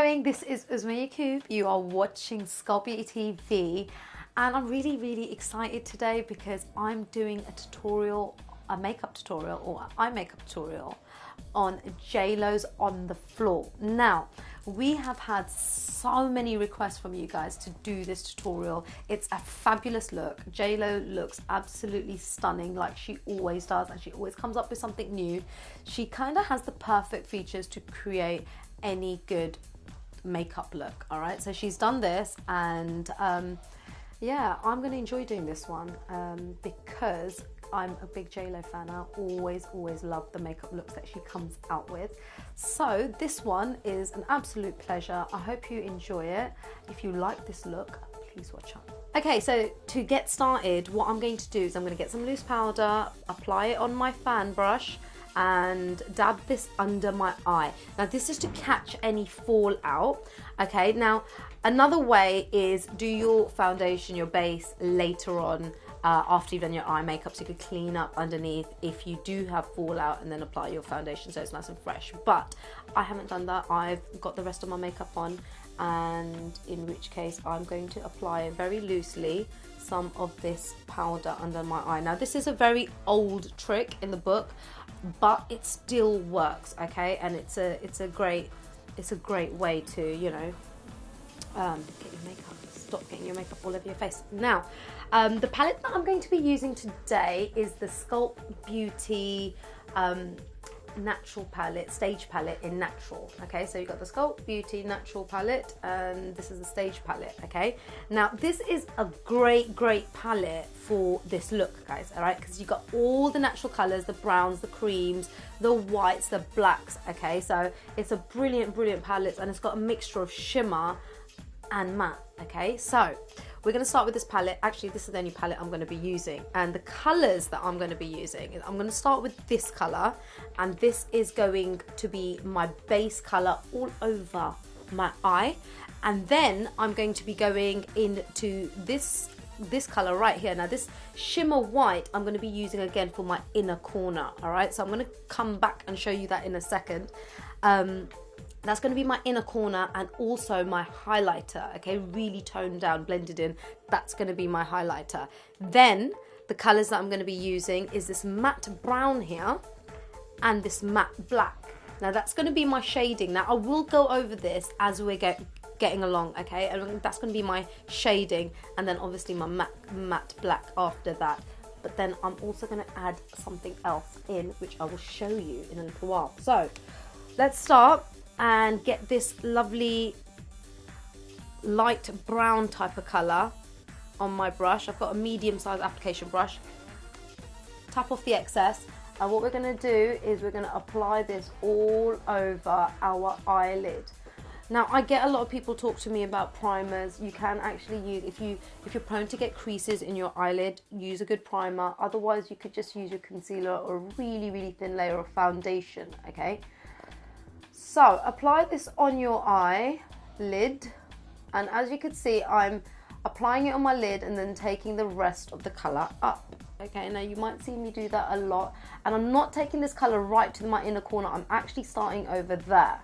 going? This is Uzma Yakub. You are watching Sculpt Beauty TV, and I'm really excited today because I'm doing a tutorial, a makeup tutorial or eye makeup tutorial on JLo's On the Floor. Now, we have had so many requests from you guys to do this tutorial. It's a fabulous look. JLo looks absolutely stunning like she always does, and she always comes up with something new. She kind of has the perfect features to create any good makeup look. All right, so she's done this, and yeah, I'm gonna enjoy doing this one because I'm a big JLo fan. I always love the makeup looks that she comes out with. So this one is an absolute pleasure. I hope you enjoy it. If you like this look, please watch on. Okay, so to get started, what I'm going to do is I'm going to get some loose powder, apply it on my fan brush, and dab this under my eye. Now this is to catch any fallout. Okay, now another way is do your foundation, your base later on after you've done your eye makeup, so you could clean up underneath if you do have fallout, and then apply your foundation so it's nice and fresh. But I haven't done that. I've got the rest of my makeup on, and in which case I'm going to apply very loosely some of this powder under my eye. Now this is a very old trick in the book, but it still works, okay? And it's a great way to, you know, get your makeup, stop getting your makeup all over your face. Now, the palette that I'm going to be using today is the Sculpt Beauty natural palette, stage palette in natural. Okay, so you've got the Sculpt Beauty natural palette, and this is the stage palette. Okay, now this is a great palette for this look, guys. All right, because you've got all the natural colors, the browns, the creams, the whites, the blacks. Okay, so it's a brilliant palette, and it's got a mixture of shimmer and matte. Okay, so we're going to start with this palette. Actually, this is the only palette I'm going to be using, and the colors that I'm going to be using, I'm going to start with this color, and this is going to be my base color all over my eye, and then I'm going to be going into this color right here. Now this shimmer white I'm going to be using again for my inner corner. All right, so I'm going to come back and show you that in a second. That's going to be my inner corner and also my highlighter, okay? Really toned down, blended in. That's going to be my highlighter. Then the colors that I'm going to be using is this matte brown here and this matte black. Now that's going to be my shading. Now I will go over this as we're getting along, okay? And that's going to be my shading, and then obviously my matte black after that. But then I'm also going to add something else in, which I will show you in a little while. So let's start and get this lovely light brown type of color on my brush. I've got a medium size application brush. Tap off the excess, and what we're going to do is we're going to apply this all over our eyelid. Now I get a lot of people talk to me about primers. You can actually use, if you're prone to get creases in your eyelid, use a good primer. Otherwise you could just use your concealer or a really thin layer of foundation, okay? So apply this on your eyelid, and as you can see, I'm applying it on my lid and then taking the rest of the color up. Okay, now you might see me do that a lot, and I'm not taking this color right to my inner corner. I'm actually starting over there.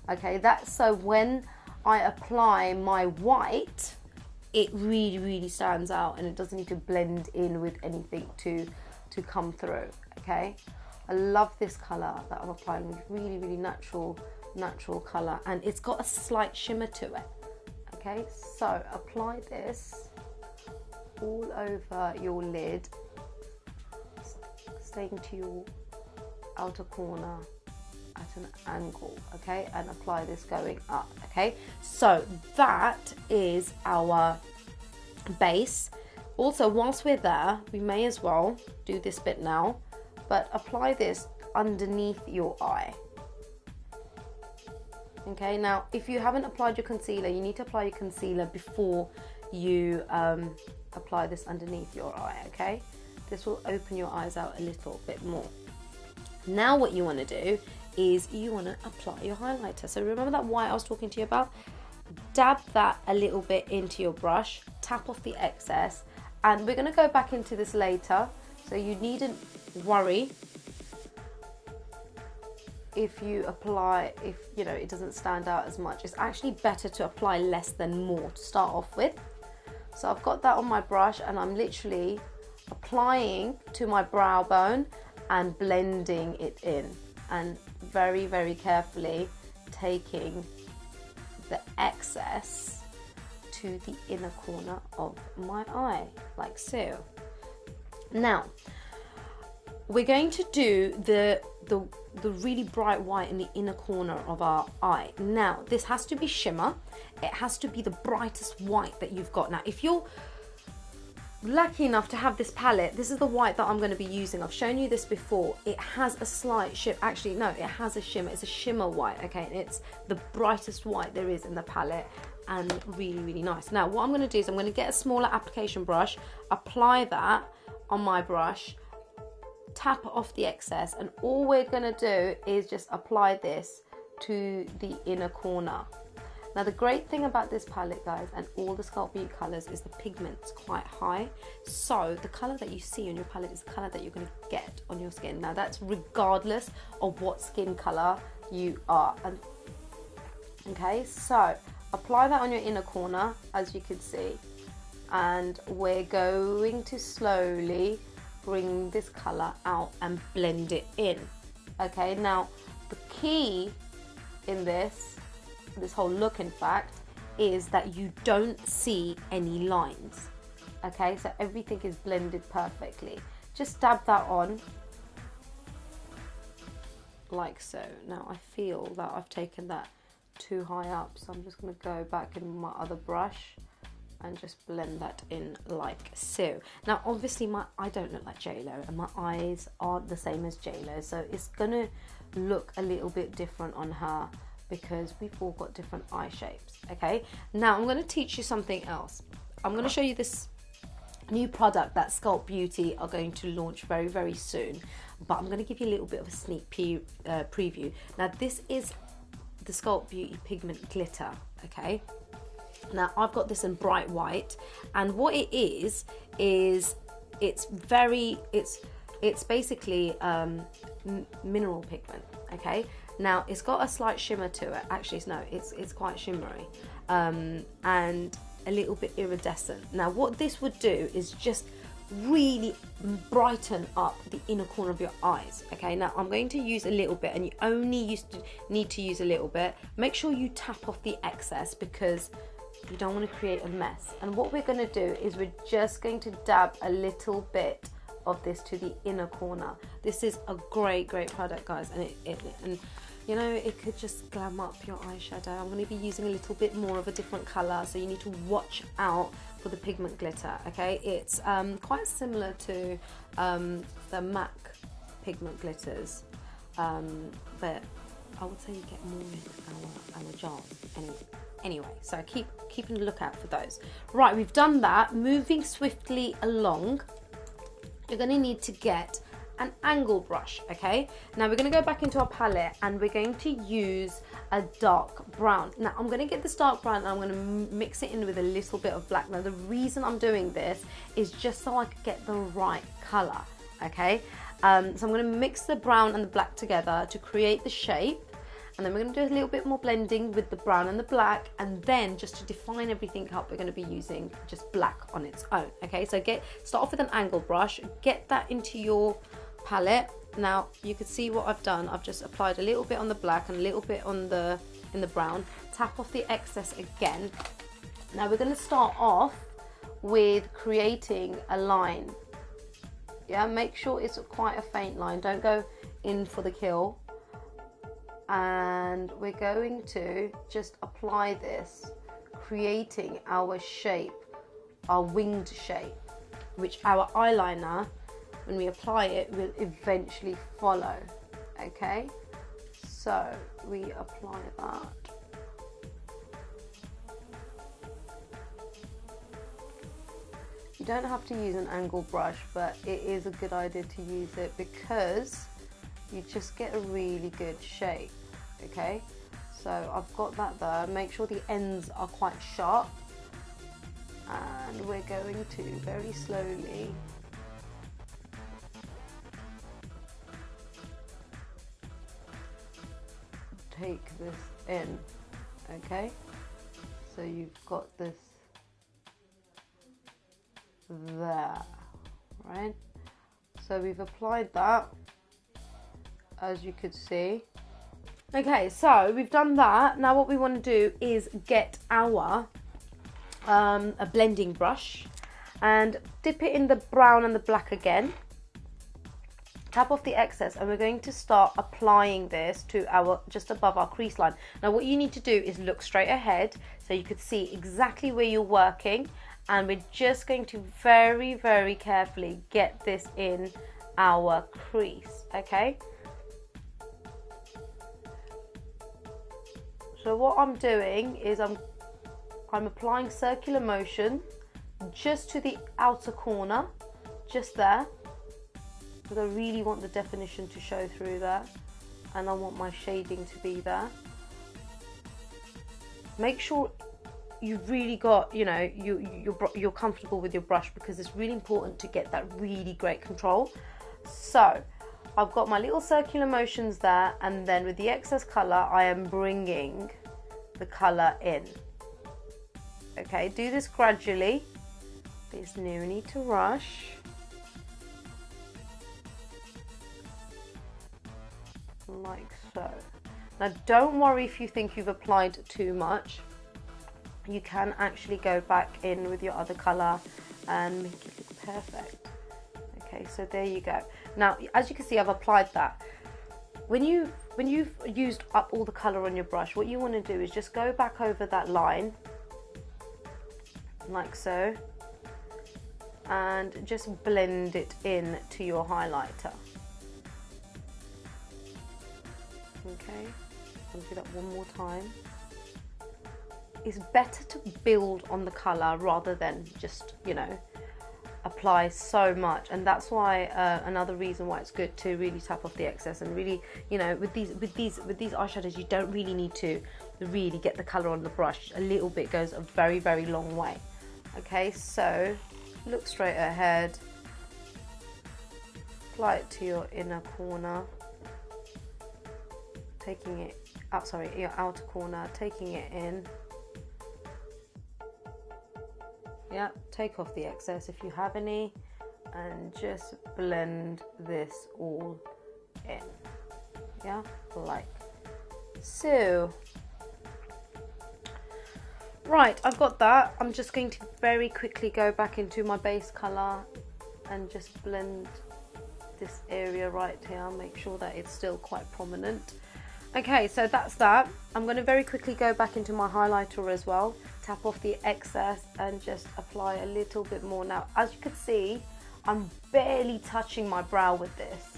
Okay, that's so when I apply my white, it really stands out, and it doesn't need to blend in with anything to come through. Okay, I love this color that I'm applying, with really natural color, and it's got a slight shimmer to it. Okay, so apply this all over your lid, staying to your outer corner at an angle, okay, and apply this going up. Okay, so that is our base. Also, whilst we're there, we may as well do this bit now, but apply this underneath your eye. Okay, now if you haven't applied your concealer, you need to apply your concealer before you apply this underneath your eye. Okay, this will open your eyes out a little bit more. Now what you want to do is you want to apply your highlighter. So remember that white I was talking to you about? Dab that a little bit into your brush, tap off the excess, and we're going to go back into this later, so you needn't worry if you apply, if you know it doesn't stand out as much, it's actually better to apply less than more to start off with. So I've got that on my brush and I'm literally applying to my brow bone and blending it in, and very, very carefully taking the excess to the inner corner of my eye, like so. Now, we're going to do the really bright white in the inner corner of our eye. Now, this has to be shimmer. It has to be the brightest white that you've got. Now, if you're lucky enough to have this palette, this is the white that I'm going to be using. I've shown you this before. It has a slight shimmer. Actually, no, it has a shimmer. It's a shimmer white, okay? And it's the brightest white there is in the palette, and really, really nice. Now, what I'm going to do is I'm going to get a smaller application brush, apply that on my brush, tap off the excess, and all we're going to do is just apply this to the inner corner. Now, the great thing about this palette, guys, and all the Sculpt Beauty colours, is the pigment's quite high. So the colour that you see on your palette is the colour that you're going to get on your skin. Now, that's regardless of what skin colour you are. And okay, so apply that on your inner corner, as you can see. And we're going to slowly bring this colour out and blend it in. Okay, now the key in this whole look, in fact, is that you don't see any lines. Okay, so everything is blended perfectly. Just dab that on like so. Now I feel that I've taken that too high up, so I'm just going to go back in my other brush and just blend that in like so. Now, obviously, I don't look like JLo, and my eyes aren't the same as JLo, so it's gonna look a little bit different on her because we've all got different eye shapes. Okay, now I'm going to teach you something else. I'm going to show you this new product that Sculpt Beauty are going to launch very, very soon, but I'm going to give you a little bit of a sneak preview. Now, this is the Sculpt Beauty pigment glitter. Okay, now I've got this in bright white, and what it is it's basically mineral pigment. Okay, now it's got a slight shimmer to it. Actually, it's quite shimmery and a little bit iridescent. Now, what this would do is just really brighten up the inner corner of your eyes. Okay, now I'm going to use a little bit, and you only need to use a little bit. Make sure you tap off the excess because you don't want to create a mess. And what we're going to do is we're just going to dab a little bit of this to the inner corner. This is a great product, guys, and and you know, it could just glam up your eyeshadow. I'm going to be using a little bit more of a different colour, so you need to watch out for the pigment glitter. Okay, it's quite similar to the MAC pigment glitters, but I would say you get more in our jar anyway, so keeping a lookout for those. Right, we've done that. Moving swiftly along, you're going to need to get an angle brush. Okay, now we're going to go back into our palette and we're going to use a dark brown. Now I'm going to get this dark brown and I'm going to mix it in with a little bit of black. Now the reason I'm doing this is just so I can get the right colour. Okay, so I'm going to mix the brown and the black together to create the shape, and then we're going to do a little bit more blending with the brown and the black, and then just to define everything up, we're going to be using just black on its own. Okay, so start off with an angle brush, get that into your palette. Now you can see what I've done. I've just applied a little bit on the black and a little bit on in the brown. Tap off the excess again. Now we're going to start off with creating a line. Yeah, make sure it's quite a faint line. Don't go in for the kill. And we're going to just apply this, creating our shape, our winged shape, which our eyeliner, when we apply it, will eventually follow. Okay, so we apply that. You don't have to use an angle brush, but it is a good idea to use it because you just get a really good shape. Okay, so I've got that there. Make sure the ends are quite sharp, and we're going to very slowly take this in, okay? So you've got this there, right? So we've applied that, as you could see. Okay, so we've done that. Now what we want to do is get our a blending brush and dip it in the brown and the black again. Tap off the excess, and we're going to start applying this to our, just above our crease line. Now what you need to do is look straight ahead so you could see exactly where you're working, and we're just going to very, very carefully get this in our crease, okay? So what I'm doing is I'm applying circular motion just to the outer corner, just there, because I really want the definition to show through there, and I want my shading to be there. Make sure you've really got, you know, you're comfortable with your brush, because it's really important to get that really great control. So I've got my little circular motions there, and then with the excess colour I am bringing the colour in. Okay, do this gradually. There's no need to rush. Like so. Now don't worry if you think you've applied too much. You can actually go back in with your other colour and make it look perfect. Okay, so there you go. Now as you can see, I've applied that. When you've used up all the colour on your brush, what you want to do is just go back over that line like so, and just blend it in to your highlighter. Okay, I'll do that one more time. It's better to build on the colour rather than just, you know, apply so much, and that's why another reason why it's good to really tap off the excess, and really, you know, with these eyeshadows you don't really need to really get the colour on the brush. A little bit goes a very, very long way. Okay, so look straight ahead, apply it to your inner corner, taking it out, sorry, your outer corner, taking it in. Yeah, take off the excess if you have any, and just blend this all in. Yeah, like so. Right, I've got that. I'm just going to very quickly go back into my base colour and just blend this area right here. Make sure that it's still quite prominent. Okay, so that's that. I'm going to very quickly go back into my highlighter as well. Tap off the excess and just apply a little bit more. Now, as you can see, I'm barely touching my brow with this,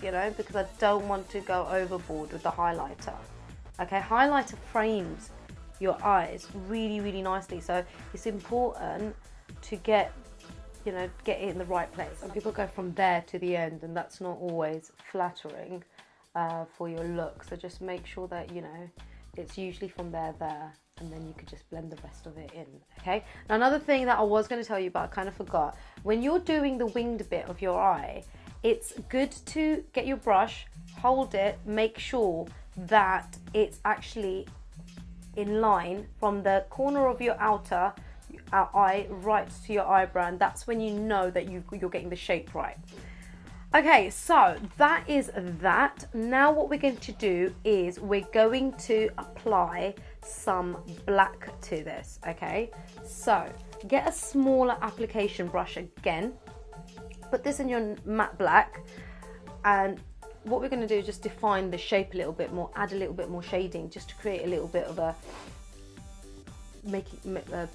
you know, because I don't want to go overboard with the highlighter. Okay, highlighter frames your eyes really, really nicely. So it's important to get, you know, get it in the right place. Some people go from there to the end, and that's not always flattering for your look. So just make sure that, you know, it's usually from there, and then you could just blend the rest of it in. Okay, now another thing that I was going to tell you about, I kind of forgot, when you're doing the winged bit of your eye, it's good to get your brush, hold it, make sure that it's actually in line from the corner of your outer eye right to your eyebrow, and that's when you know that you're getting the shape right. Okay, so that is that. Now what we're going to do is we're going to apply some black to this. Okay, so get a smaller application brush again, put this in your matte black, and what we're going to do is just define the shape a little bit more, add a little bit more shading, just to create a little bit of a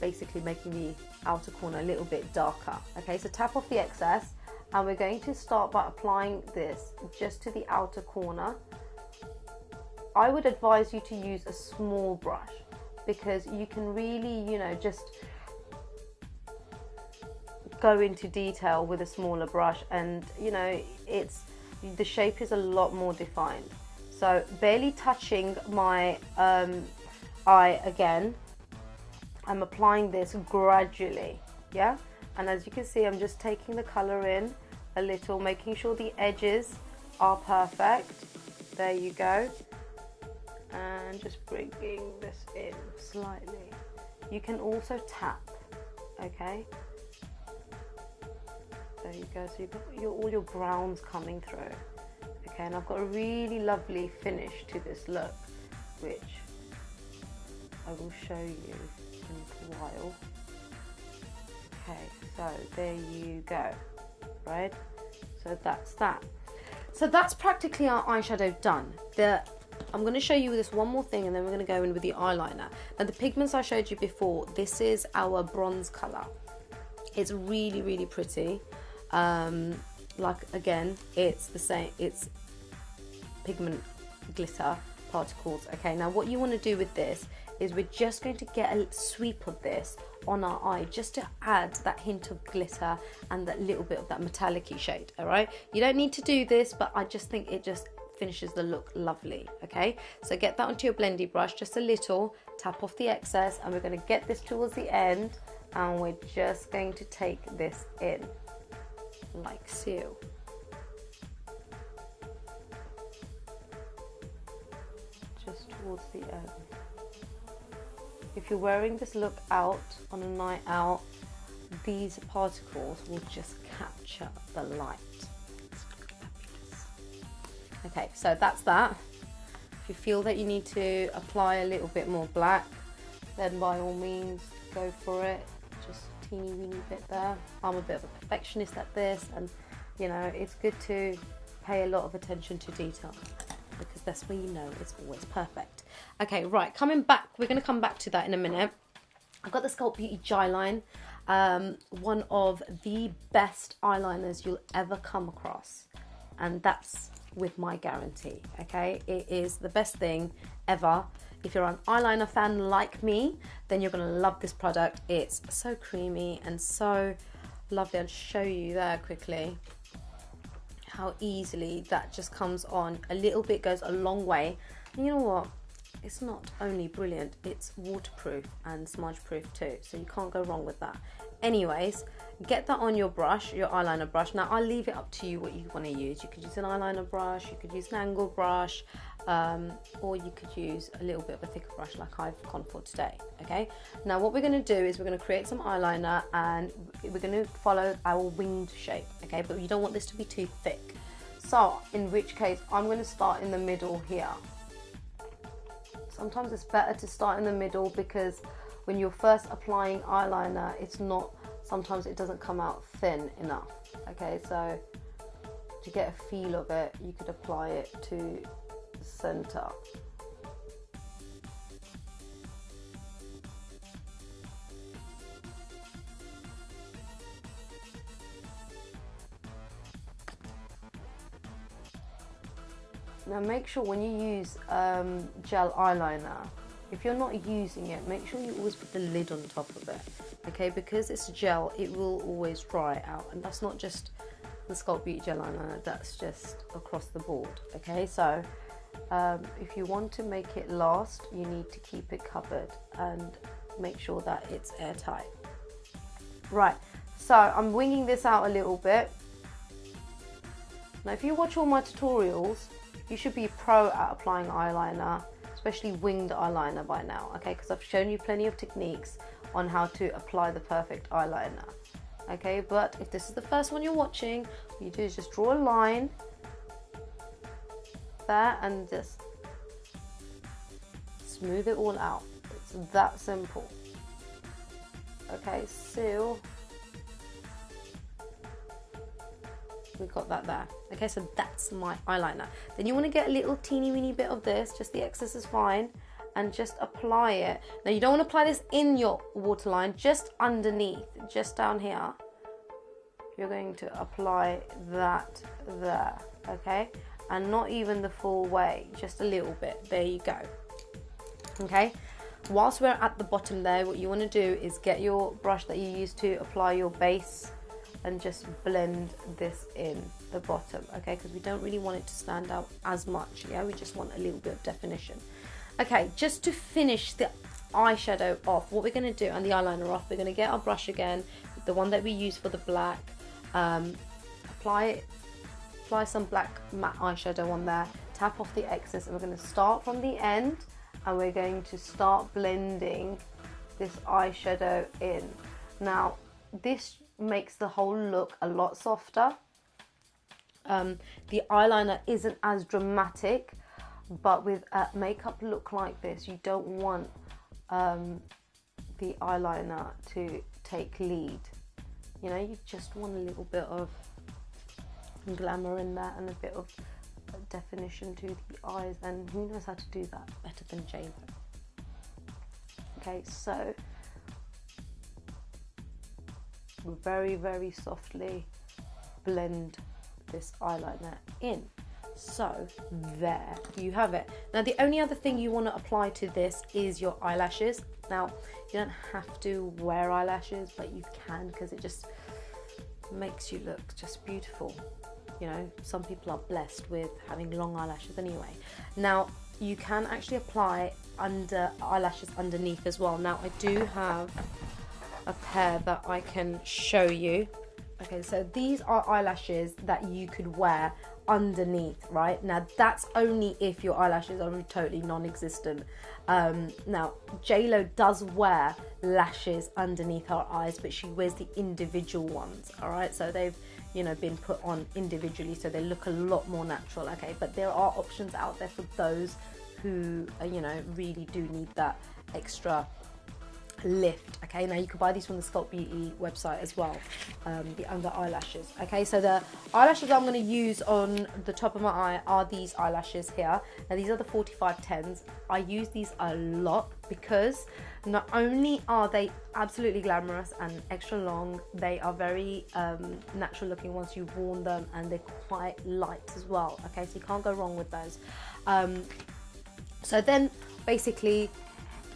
basically making the outer corner a little bit darker. Okay, so tap off the excess, and we're going to start by applying this just to the outer corner. I would advise you to use a small brush, because you can really, you know, just go into detail with a smaller brush, and you know, the shape is a lot more defined. So barely touching my eye again, I'm applying this gradually, yeah? And as you can see, I'm just taking the colour in a little, making sure the edges are perfect. There you go. and just bringing this in slightly. You can also tap, okay? There you go, so you've got all your browns coming through. Okay, and I've got a really lovely finish to this look, which I will show you in a while. Okay, so there you go, right? So that's that. So that's practically our eyeshadow done. I'm going to show you this one more thing and then we're going to go in with the eyeliner. Now the pigments I showed you before, this is our bronze colour. It's really, really pretty. Like again, it's the same, it's pigment glitter particles. Okay, now what you want to do with this is we're just going to get a sweep of this on our eye just to add that hint of glitter and that little bit of that metallic-y shade. All right, you don't need to do this, but I just think it just finishes the look lovely. Okay, so get that onto your blendy brush just a little, tap off the excess, and we're going to get this towards the end and we're just going to take this in like so. Just towards the end. If you're wearing this look out on a night out, these particles will just capture the light. Okay, so that's that. If you feel that you need to apply a little bit more black, then by all means go for it. Just a teeny weeny bit there. I'm a bit of a perfectionist at this, and you know, it's good to pay a lot of attention to detail because that's where you know it's always perfect. Okay, right, coming back, we're going to come back to that in a minute. I've got the Sculpt Beauty Jyline, one of the best eyeliners you'll ever come across, and that's with my guarantee. Okay, it is the best thing ever. If you're an eyeliner fan like me, then you're going to love this product. It's so creamy and so lovely. I'll show you there quickly how easily that just comes on. A little bit goes a long way. And you know what? It's not only brilliant, it's waterproof and smudge proof too, so you can't go wrong with that. Anyways, get that on your brush, your eyeliner brush. Now I'll leave it up to you what you want to use. You could use an eyeliner brush, you could use an angle brush, or you could use a little bit of a thicker brush like I've gone for today. Okay, now what we're going to do is we're going to create some eyeliner and we're going to follow our winged shape. Okay, but you don't want this to be too thick, so in which case I'm going to start in the middle here. Sometimes it's better to start in the middle because when you're first applying eyeliner, it's not, sometimes it doesn't come out thin enough. Okay, so to get a feel of it, you could apply it to the center. Now make sure when you use gel eyeliner, if you're not using it, make sure you always put the lid on top of it, okay? Because it's gel, it will always dry out, and that's not just the Sculpt Beauty gel eyeliner, that's just across the board, okay? So if you want to make it last, you need to keep it covered and make sure that it's airtight. Right, so I'm winging this out a little bit. Now if you watch all my tutorials, you should be pro at applying eyeliner, especially winged eyeliner by now, okay? Because I've shown you plenty of techniques on how to apply the perfect eyeliner, okay? But if this is the first one you're watching, what you do is just draw a line there and just smooth it all out. It's that simple. Okay, so we've got that there. Okay, so that's my eyeliner. Then you want to get a little teeny weeny bit of this, just the excess is fine, and just apply it. Now you don't want to apply this in your waterline, just underneath, just down here. You're going to apply that there, okay? And not even the full way, just a little bit. There you go. Okay, whilst we're at the bottom there, what you want to do is get your brush that you use to apply your base and just blend this in the bottom, okay? Because we don't really want it to stand out as much, yeah? We just want a little bit of definition. Okay, just to finish the eyeshadow off, what we're going to do, and the eyeliner off, we're going to get our brush again, the one that we use for the black, apply some black matte eyeshadow on there, tap off the excess, and we're going to start from the end, and we're going to start blending this eyeshadow in. Now, this makes the whole look a lot softer. The eyeliner isn't as dramatic, but with a makeup look like this, you don't want the eyeliner to take lead. You know, you just want a little bit of glamour in there and a bit of definition to the eyes, and who knows how to do that better than Jyline. Okay, so very, very softly blend this eyeliner in. So there you have it. Now, the only other thing you want to apply to this is your eyelashes. Now, you don't have to wear eyelashes, but you can, because it just makes you look just beautiful. You know, some people are blessed with having long eyelashes anyway. Now, you can actually apply eyelashes underneath as well. Now, I do have a pair that I can show you. Okay, so these are eyelashes that you could wear underneath, right? Now, that's only if your eyelashes are totally non-existent. Now, JLo does wear lashes underneath her eyes, but she wears the individual ones, all right? So they've, you know, been put on individually, so they look a lot more natural, okay? But there are options out there for those who, you know, really do need that extra lift. Okay, now you can buy these from the Sculpt Beauty website as well, the under eyelashes. Okay, so the eyelashes I'm going to use on the top of my eye are these eyelashes here. Now, these are the 4510s. I use these a lot because not only are they absolutely glamorous and extra long, they are very natural looking once you've worn them, and they're quite light as well. Okay, so you can't go wrong with those. So then basically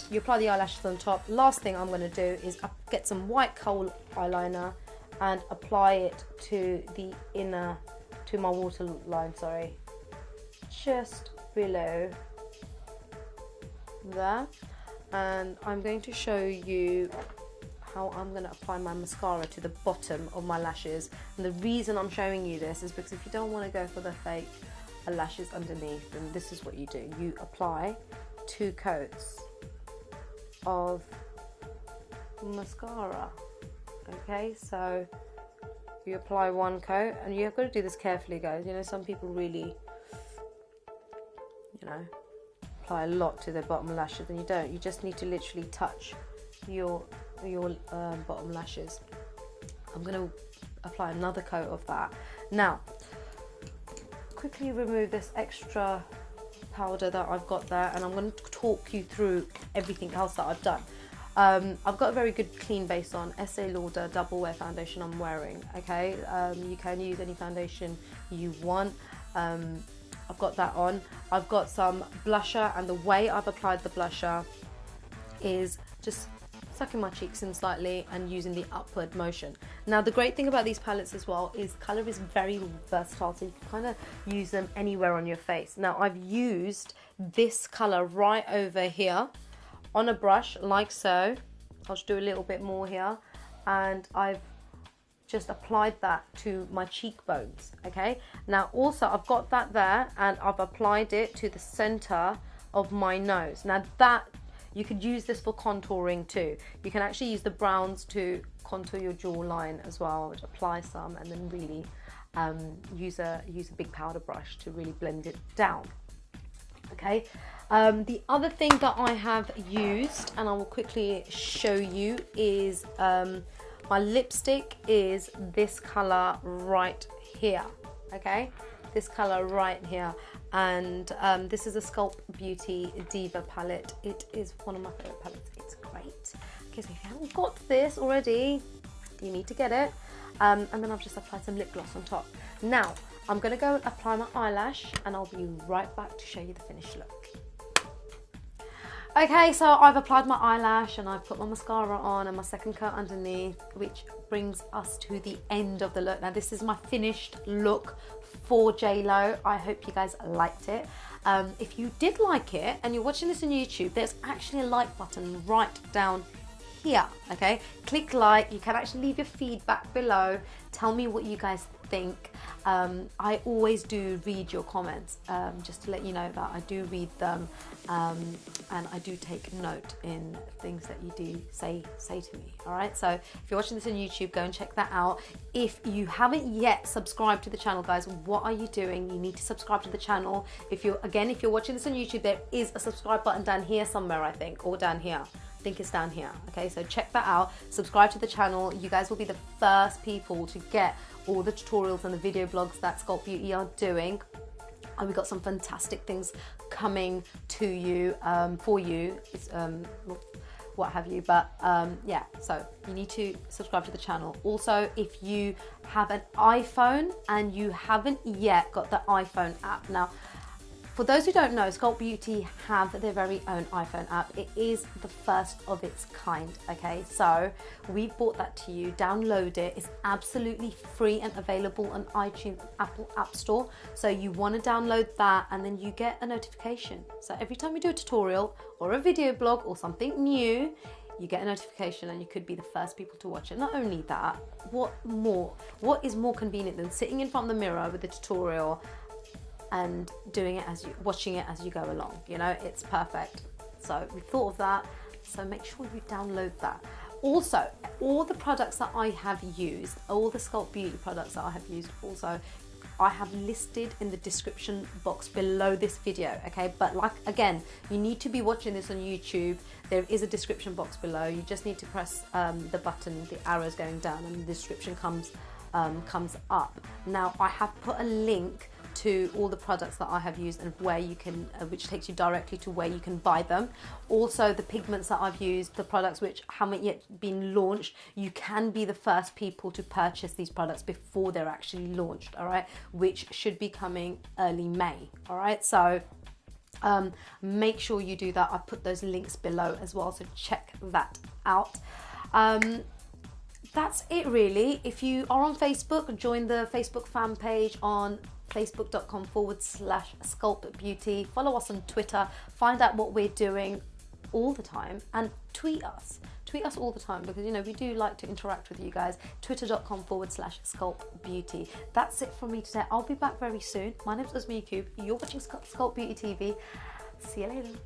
you apply the eyelashes on top. Last thing I'm going to do is get some white kohl eyeliner and apply it to the inner, to my waterline, sorry, just below there. And I'm going to show you how I'm going to apply my mascara to the bottom of my lashes. And the reason I'm showing you this is because if you don't want to go for the fake lashes underneath, then this is what you do. You apply 2 coats of mascara. Okay, so you apply 1 coat, and you've got to do this carefully, guys. You know, some people really, you know, apply a lot to their bottom lashes, and you don't. You just need to literally touch your bottom lashes. I'm going to apply another coat of that. Now, quickly remove this extra powder that I've got there, and I'm going to talk you through everything else that I've done. I've got a very good clean base on, Estee Lauder Double Wear Foundation I'm wearing, okay? You can use any foundation you want. I've got that on. I've got some blusher, and the way I've applied the blusher is just sucking my cheeks in slightly and using the upward motion. Now, the great thing about these palettes as well is colour is very versatile, so you can kind of use them anywhere on your face. Now, I've used this colour right over here on a brush like so. I'll just do a little bit more here, and I've just applied that to my cheekbones. Okay, now also I've got that there, and I've applied it to the center of my nose. Now, that you could use this for contouring too. You can actually use the browns to contour your jawline as well. Which apply some, and then really use a big powder brush to really blend it down. Okay. The other thing that I have used, and I will quickly show you, is my lipstick is this color right here. Okay, this color right here, and this is a Sculpt Beauty Diva palette. It is one of my favorite palettes. It's great. Okay, so if you haven't got this already, you need to get it. And then I've just applied some lip gloss on top. Now I'm gonna go and apply my eyelash, and I'll be right back to show you the finished look. Okay, so I've applied my eyelash, and I've put my mascara on and my second coat underneath, which brings us to the end of the look. Now, this is my finished look for JLo. I hope you guys liked it. If you did like it and you're watching this on YouTube, there's actually a like button right down here, okay? Click like. You can actually leave your feedback below. Tell me what you guys think. I always do read your comments, just to let you know that I do read them, and I do take note in things that you do say to me. All right, so if you're watching this on YouTube, go and check that out. If you haven't yet subscribed to the channel, guys, what are you doing? You need to subscribe to the channel. If you're watching this on YouTube, there is a subscribe button down here somewhere, I think, or down here. I think it's down here. Okay, so check that out. Subscribe to the channel. You guys will be the first people to get all the tutorials and the video blogs that Sculpt Beauty are doing. And we've got some fantastic things coming to you, for you, what have you. But yeah, so you need to subscribe to the channel. Also, if you have an iPhone and you haven't yet got the iPhone app, now, for those who don't know, Sculpt Beauty have their very own iPhone app. It is the first of its kind, okay? So we brought that to you, download it. It's absolutely free and available on iTunes, Apple App Store. So you wanna download that and then you get a notification. So every time we do a tutorial or a video blog or something new, you get a notification and you could be the first people to watch it. Not only that, what is more convenient than sitting in front of the mirror with a tutorial and watching it as you go along? You know, it's perfect. So we thought of that, so make sure you download that. Also, all the products that I have used, all the Sculpt Beauty products that I have used, also I have listed in the description box below this video, okay? But like, again, you need to be watching this on YouTube. There is a description box below. You just need to press the button, the arrows going down, and the description comes up. Now, I have put a link to all the products that I have used and where you can, which takes you directly to where you can buy them. Also, the pigments that I've used, the products which haven't yet been launched, you can be the first people to purchase these products before they're actually launched, all right? Which should be coming early May, all right? So make sure you do that. I put those links below as well, so check that out. That's it really. If you are on Facebook, join the Facebook fan page on facebook.com/sculptbeauty. Follow us on Twitter, find out what we're doing all the time, and tweet us all the time, because you know we do like to interact with you guys. twitter.com/sculptbeauty. That's it from me today. I'll be back very soon. My name's Usmi Yakub. You're watching Sculpt Beauty TV. See you later.